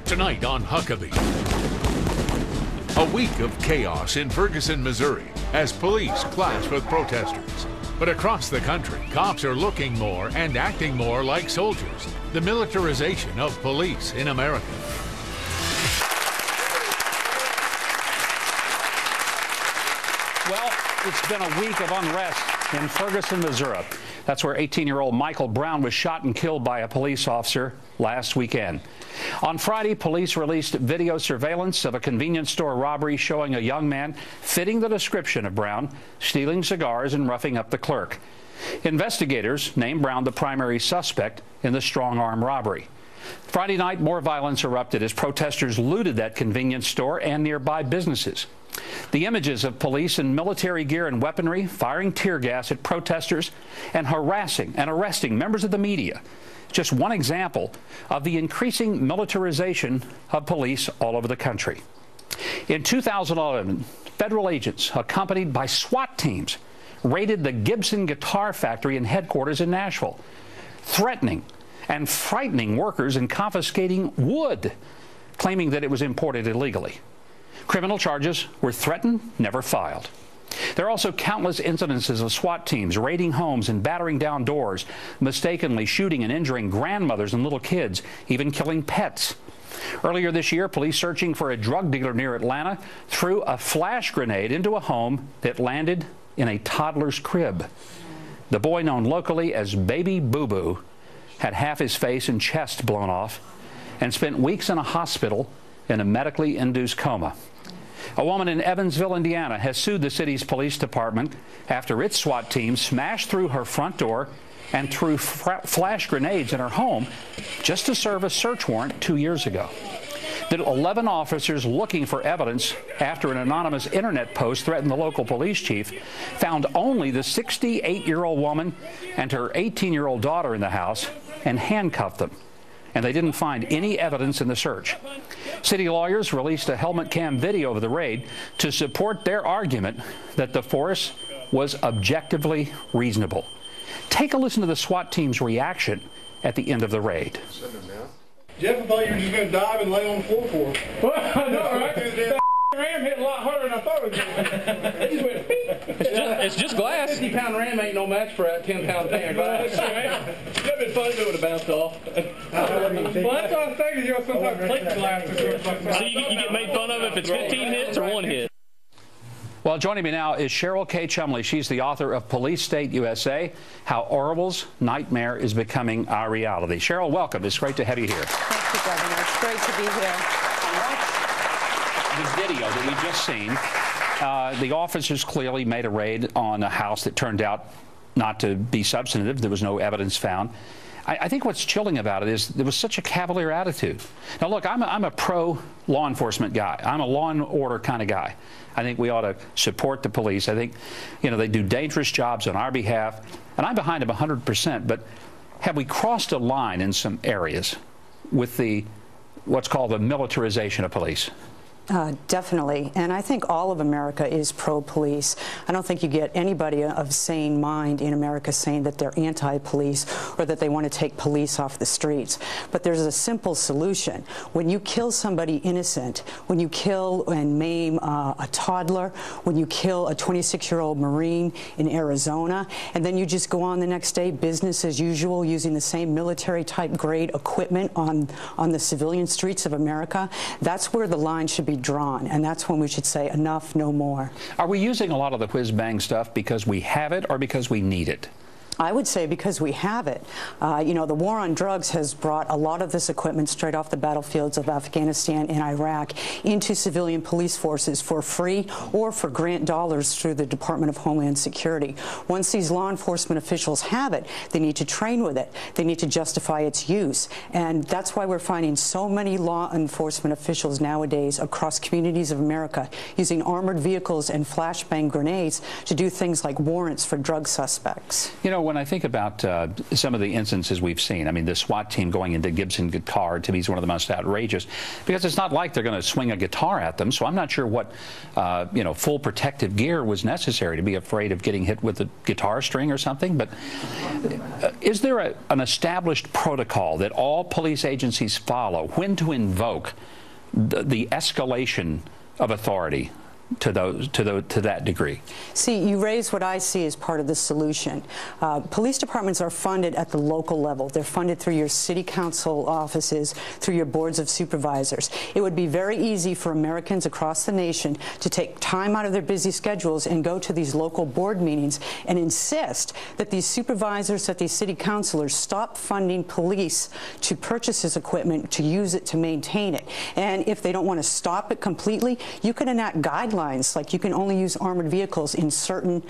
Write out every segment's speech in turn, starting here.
Tonight on Huckabee. A week of chaos in Ferguson, Missouri, as police clash with protesters. But across the country, cops are looking more and acting more like soldiers. The militarization of police in America. Well, it's been a week of unrest in Ferguson, Missouri. That's where 18-year-old Michael Brown was shot and killed by a police officer last weekend. On Friday, police released video surveillance of a convenience store robbery showing a young man fitting the description of Brown, stealing cigars and roughing up the clerk. Investigators named Brown the primary suspect in the strong-arm robbery. Friday night, more violence erupted as protesters looted that convenience store and nearby businesses. The images of police in military gear and weaponry firing tear gas at protesters and harassing and arresting members of the media. Just one example of the increasing militarization of police all over the country. In 2011, federal agents accompanied by SWAT teams raided the Gibson guitar factory and headquarters in Nashville, threatening and frightening workers and confiscating wood, claiming that it was imported illegally. Criminal charges were threatened, never filed. There are also countless incidences of SWAT teams raiding homes and battering down doors, mistakenly shooting and injuring grandmothers and little kids, even killing pets. Earlier this year, police searching for a drug dealer near Atlanta threw a flash grenade into a home that landed in a toddler's crib. The boy, known locally as Baby Boo Boo, had half his face and chest blown off and spent weeks in a hospital in a medically induced coma. A woman in Evansville, Indiana, has sued the city's police department after its SWAT team smashed through her front door and threw flash grenades in her home just to serve a search warrant 2 years ago. The 11 officers looking for evidence after an anonymous internet post threatened the local police chief found only the 68-year-old woman and her 18-year-old daughter in the house and handcuffed them. And they didn't find any evidence in the search. City lawyers released a helmet cam video of the raid to support their argument that the force was objectively reasonable. Take a listen to the SWAT team's reaction at the end of the raid. Jeff, I thought you were just going to dive and lay on the floor for us. Well, I know, right? That ram hit a lot harder than I thought it was going to. It just went beep. It's just glass. 50-pound ram ain't no match for that 10-pound pan of glass. That'd been fun if it would have bounced off. Well, that's what I was thinking. You know, sometimes plexiglass. So you get made fun of if it's 15 hits or 1 hit. Well, joining me now is Cheryl K. Chumley. She's the author of Police State USA, How Orwell's Nightmare is Becoming Our Reality. Cheryl, welcome. It's great to have you here. Thank you, Governor. It's great to be here. The video that we've just seen, the officers clearly made a raid on a house that turned out not to be substantive. There was no evidence found. I think what's chilling about it is there was such a cavalier attitude. Now, look, I'm a pro-law enforcement guy. I'm a law and order kind of guy. I think we ought to support the police. I think, you know, they do dangerous jobs on our behalf, and I'm behind them 100%. But have we crossed a line in some areas with what's called the militarization of police? Definitely. And I think all of America is pro-police. I don't think you get anybody of sane mind in America saying that they're anti-police or that they want to take police off the streets. But there's a simple solution. When you kill somebody innocent, when you kill and maim a toddler, when you kill a 26-year-old Marine in Arizona, and then you just go on the next day, business as usual, using the same military-type grade equipment on the civilian streets of America, that's where the line should be drawn, and that's when we should say enough, no more. Are we using a lot of the whiz-bang stuff because we have it or because we need it? I would say because we have it. You know, the war on drugs has brought a lot of this equipment straight off the battlefields of Afghanistan and Iraq into civilian police forces for free or for grant dollars through the Department of Homeland Security. Once these law enforcement officials have it, they need to train with it. They need to justify its use. And that's why we're finding so many law enforcement officials nowadays across communities of America using armored vehicles and flashbang grenades to do things like warrants for drug suspects. You know, when I think about some of the instances we've seen, I mean, the SWAT team going into Gibson Guitar to me is one of the most outrageous, because it's not like they're going to swing a guitar at them. So I'm not sure what, full protective gear was necessary to be afraid of getting hit with a guitar string or something. But is there an established protocol that all police agencies follow when to invoke the escalation of authority to that degree? See, you raise what I see as part of the solution. Police departments are funded at the local level. They're funded through your city council offices, through your boards of supervisors. It would be very easy for Americans across the nation to take time out of their busy schedules and go to these local board meetings and insist that these supervisors, that these city councilors stop funding police to purchase this equipment, to use it, to maintain it. And if they don't want to stop it completely, you can enact guidelines, like you can only use armored vehicles in certain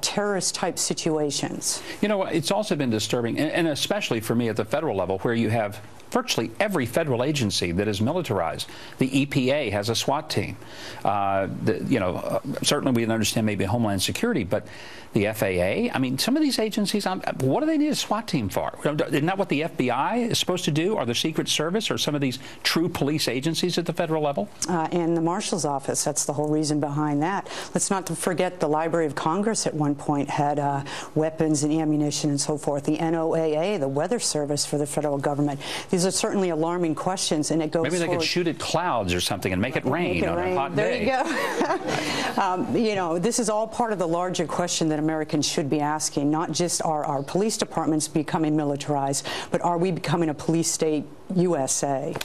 terrorist-type situations. You know, it's also been disturbing, and especially for me at the federal level, where you have virtually every federal agency that is militarized. The EPA has a SWAT team. Certainly we can understand maybe Homeland Security, but the FAA, I mean, some of these agencies, what do they need a SWAT team for? Isn't that what the FBI is supposed to do, or the Secret Service, or some of these true police agencies at the federal level? And the Marshal's Office, that's the whole reason behind that. Let's not forget the Library of Congress at one point had weapons and ammunition and so forth. The NOAA, the Weather Service for the federal government. These are certainly alarming questions, and it goes Maybe they could shoot at clouds or something and make it rain on a hot day. There you go. This is all part of the larger question that Americans should be asking, not just are our police departments becoming militarized, but are we becoming a police state USA?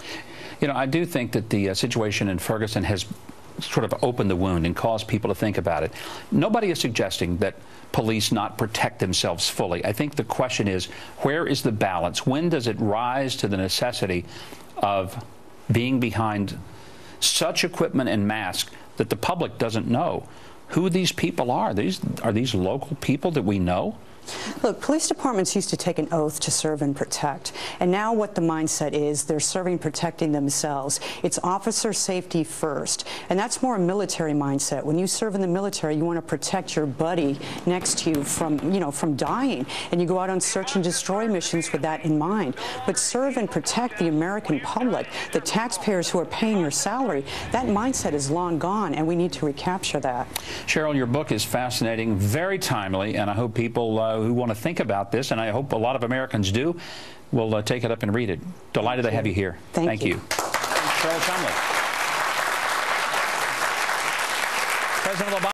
You know, I do think that the situation in Ferguson has sort of opened the wound and caused people to think about it. Nobody is suggesting that police not protect themselves fully. I think the question is, where is the balance? When does it rise to the necessity of being behind such equipment and masks that the public doesn't know who these people are? Are these local people that we know? Look, police departments used to take an oath to serve and protect, and now what the mindset is, they're serving, protecting themselves. It's officer safety first, and that's more a military mindset. When you serve in the military, you want to protect your buddy next to you from dying, and you go out on search and destroy missions with that in mind. But serve and protect the American public, the taxpayers who are paying your salary. That mindset is long gone, and we need to recapture that. Cheryl, your book is fascinating, very timely, and I hope people who want to think about this, and I hope a lot of Americans do, will take it up and read it. Delighted to have you here. Thank you. Cheryl Chumley. President Obama.